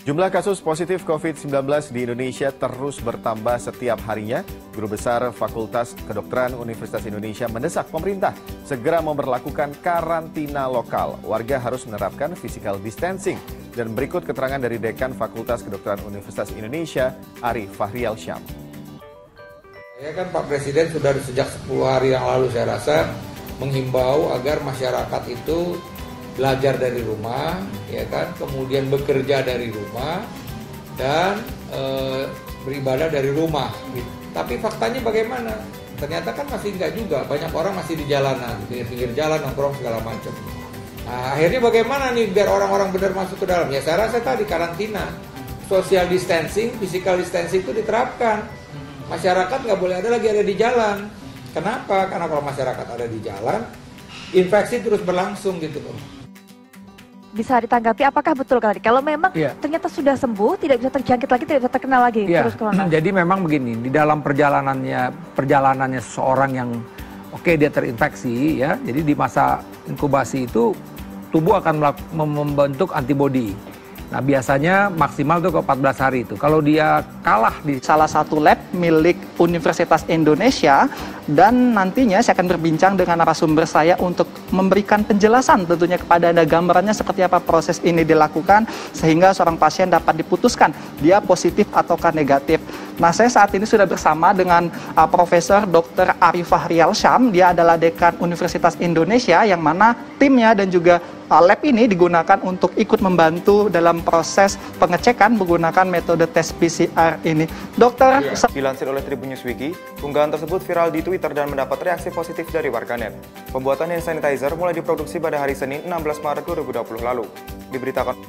Jumlah kasus positif COVID-19 di Indonesia terus bertambah setiap harinya. Guru Besar Fakultas Kedokteran Universitas Indonesia mendesak pemerintah segera memberlakukan karantina lokal. Warga harus menerapkan physical distancing. Dan berikut keterangan dari Dekan Fakultas Kedokteran Universitas Indonesia, Ari Fahrial Syam. Ya kan Pak Presiden sudah sejak 10 hari yang lalu saya rasa menghimbau agar masyarakat itu belajar dari rumah, ya kan, kemudian bekerja dari rumah dan beribadah dari rumah. Gitu. Tapi faktanya bagaimana? Ternyata kan masih enggak juga, banyak orang masih di jalanan, di pinggir jalan nongkrong segala macam. Nah, akhirnya bagaimana nih biar orang-orang benar masuk ke dalam? Ya saya rasa tadi karantina, social distancing, physical distancing itu diterapkan. Masyarakat nggak boleh ada di jalan. Kenapa? Karena kalau masyarakat ada di jalan, infeksi terus berlangsung gitu loh. Bisa ditanggapi apakah betul kalau memang ternyata sudah sembuh, tidak bisa terjangkit lagi, tidak bisa terkena lagi terus corona? Jadi memang begini, di dalam perjalanannya seseorang yang dia terinfeksi ya, jadi di masa inkubasi itu tubuh akan membentuk antibodi. Nah biasanya maksimal tuh ke 14 hari itu. Kalau dia kalah di salah satu lab milik Universitas Indonesia, dan nantinya saya akan berbincang dengan narasumber saya untuk memberikan penjelasan tentunya kepada Anda gambarannya seperti apa proses ini dilakukan sehingga seorang pasien dapat diputuskan dia positif ataukah negatif. Nah saya saat ini sudah bersama dengan Profesor Dr. Ari Fahrial Syam. Dia adalah Dekan Universitas Indonesia yang mana timnya dan juga lab ini digunakan untuk ikut membantu dalam proses pengecekan menggunakan metode tes PCR ini. Dokter, dilansir oleh Tribun News Wiki, unggahan tersebut viral di Twitter dan mendapat reaksi positif dari warganet. Pembuatan hand sanitizer mulai diproduksi pada hari Senin 16 Maret 2020 lalu. Diberitakan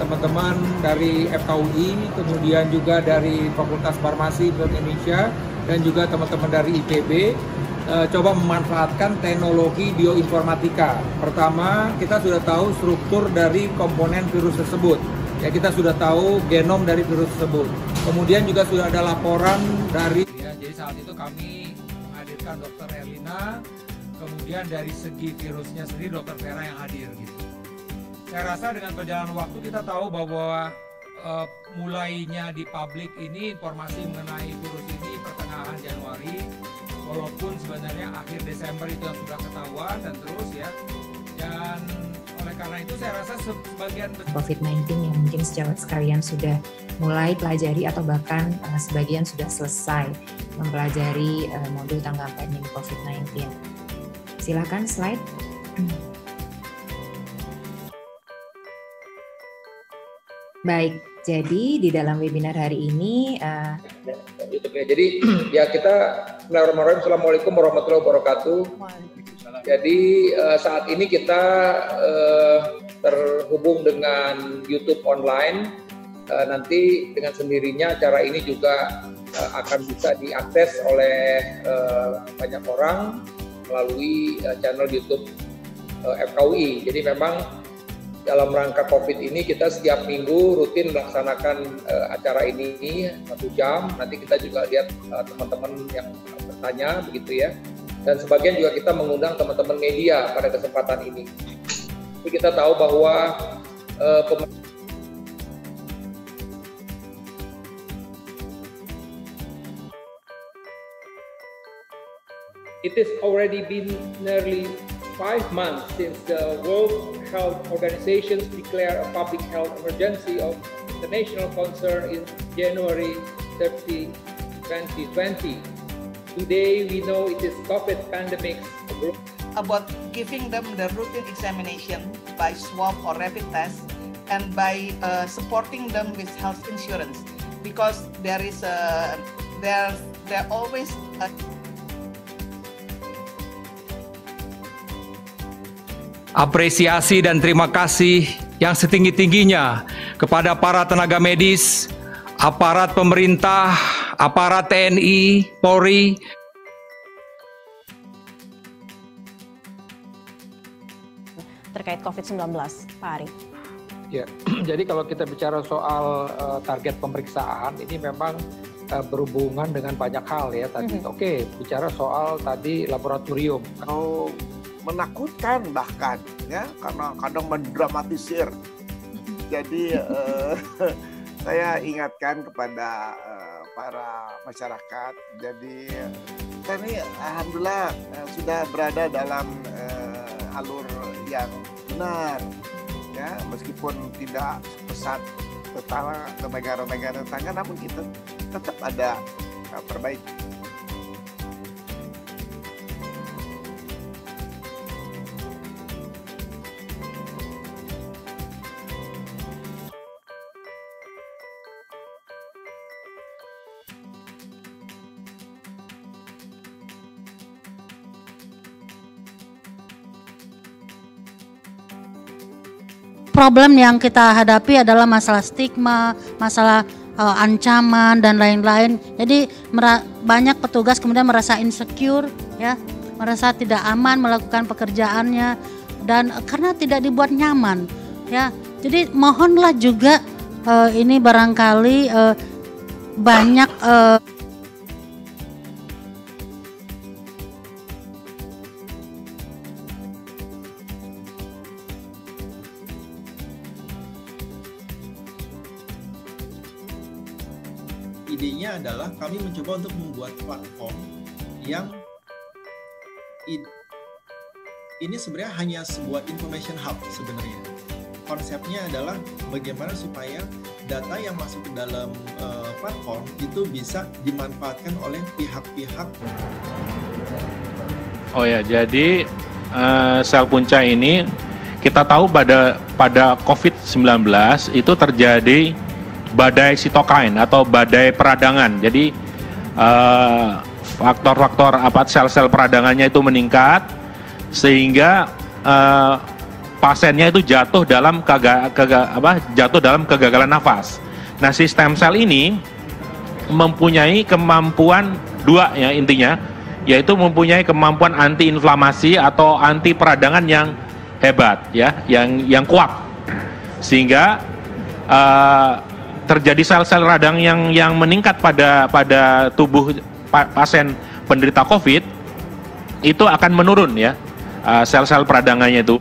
teman-teman dari FKUI, kemudian juga dari Fakultas Farmasi Indonesia dan juga teman-teman dari IPB coba memanfaatkan teknologi bioinformatika. Pertama, kita sudah tahu struktur dari komponen virus tersebut. Ya, kita sudah tahu genom dari virus tersebut. Kemudian juga sudah ada laporan dari jadi saat itu kami menghadirkan Dr. Erlina, kemudian dari segi virusnya sendiri Dr. Vera yang hadir gitu. Saya rasa dengan perjalanan waktu kita tahu bahwa mulainya di publik ini informasi mengenai virus ini pertengahan Januari, walaupun sebenarnya akhir Desember itu yang sudah ketahuan dan terus ya. Dan oleh karena itu saya rasa sebagian COVID-19 yang mungkin sejawat sekalian sudah mulai pelajari atau bahkan sebagian sudah selesai mempelajari modul tanggal pandemi COVID-19. Silakan slide. Baik, jadi di dalam webinar hari ini YouTube-nya. Jadi ya kita Assalamualaikum warahmatullahi wabarakatuh. Jadi saat ini kita terhubung dengan YouTube online. Nanti dengan sendirinya acara ini juga akan bisa diakses oleh banyak orang melalui channel YouTube FKUI. Jadi memang dalam rangka COVID ini kita setiap minggu rutin melaksanakan acara ini 1 jam. Nanti kita juga lihat teman-teman yang bertanya begitu ya. Dan sebagian juga kita mengundang teman-teman media pada kesempatan ini. Jadi kita tahu bahwa it has already been nearly 5 months since the World Health Organization declared a public health emergency of international concern in January 30, 2020. Today we know it is COVID pandemic. About giving them the routine examination by swab or rapid test and by supporting them with health insurance, because there always apresiasi dan terima kasih yang setinggi-tingginya kepada para tenaga medis, aparat pemerintah, aparat TNI, Polri, terkait COVID-19, Pak Ari? Ya, jadi kalau kita bicara soal target pemeriksaan, ini memang berhubungan dengan banyak hal ya tadi. Oke, bicara soal tadi laboratorium. Menakutkan bahkan ya, karena kadang mendramatisir. Jadi saya ingatkan kepada para masyarakat. Jadi kami alhamdulillah sudah berada dalam alur yang benar, ya meskipun tidak pesat ke negara-negara tetangga, namun kita tetap ada perbaikan. Problem yang kita hadapi adalah masalah stigma, masalah ancaman dan lain-lain. Jadi banyak petugas kemudian merasa insecure, ya, merasa tidak aman melakukan pekerjaannya dan karena tidak dibuat nyaman, ya. Jadi mohonlah juga ini barangkali banyak idenya adalah kami mencoba untuk membuat platform yang ini sebenarnya hanya sebuah information hub sebenarnya. Konsepnya adalah bagaimana supaya data yang masuk ke dalam platform itu bisa dimanfaatkan oleh pihak-pihak. Oh ya, jadi sel punca ini kita tahu pada COVID-19 itu terjadi badai sitokain atau badai peradangan. Jadi faktor-faktor sel-sel peradangannya itu meningkat sehingga pasiennya itu jatuh dalam kegagalan nafas. Nah, si stem cell ini mempunyai kemampuan dua ya intinya, yaitu mempunyai kemampuan anti-inflamasi atau anti peradangan yang hebat ya, yang kuat. Sehingga terjadi sel-sel radang yang meningkat pada tubuh pasien penderita COVID itu akan menurun ya, sel-sel peradangannya itu.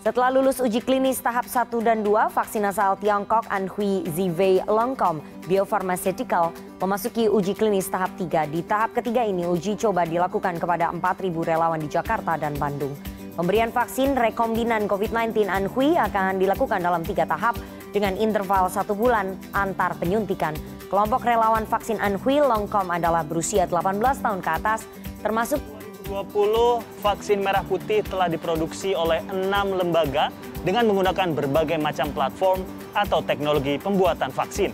Setelah lulus uji klinis tahap 1 dan 2, vaksin asal Tiongkok Anhui Zhivei Longcom Biopharmaceutical memasuki uji klinis tahap 3. Di tahap ketiga ini, uji coba dilakukan kepada 4.000 relawan di Jakarta dan Bandung. Pemberian vaksin rekombinan COVID-19 Anhui akan dilakukan dalam 3 tahap dengan interval 1 bulan antar penyuntikan. Kelompok relawan vaksin Anhui Longcom adalah berusia 18 tahun ke atas, termasuk 20 vaksin merah putih telah diproduksi oleh 6 lembaga dengan menggunakan berbagai macam platform atau teknologi pembuatan vaksin.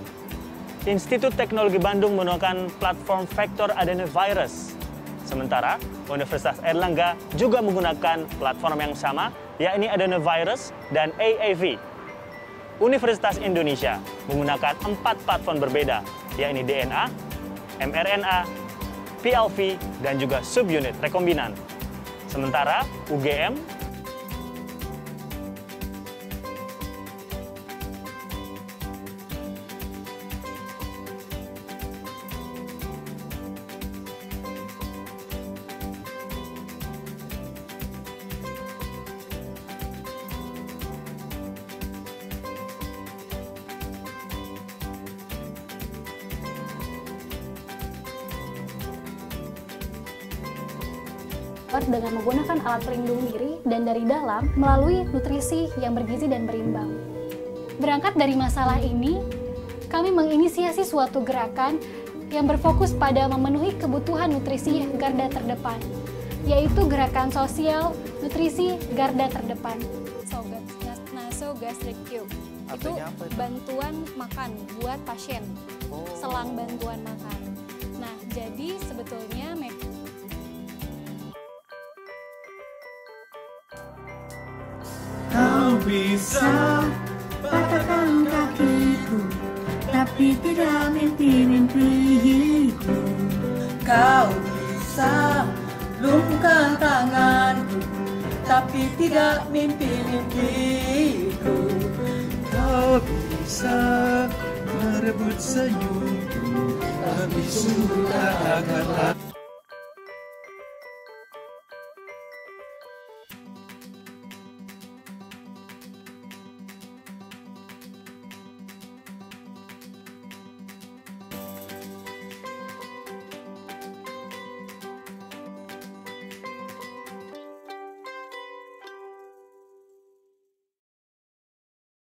Institut Teknologi Bandung menggunakan platform vektor adenovirus. Sementara Universitas Airlangga juga menggunakan platform yang sama, yakni adenovirus dan AAV. Universitas Indonesia menggunakan 4 platform berbeda, yakni DNA, mRNA, PLV, dan juga subunit rekombinan. Sementara UGM dengan menggunakan alat pelindung diri dan dari dalam melalui nutrisi yang bergizi dan berimbang. Berangkat dari masalah ini, kami menginisiasi suatu gerakan yang berfokus pada memenuhi kebutuhan nutrisi garda terdepan, yaitu gerakan sosial nutrisi garda terdepan. Nasogastric Tube itu bantuan makan buat pasien, selang bantuan makan. Nah, jadi sebetulnya kau bisa patahkan kakiku, tapi tidak mimpi-mimpiku. Kau bisa lumpuhkan tanganku, tapi tidak mimpi-mimpiku. Kau bisa merebut senyumku, tapi sungguh tak akan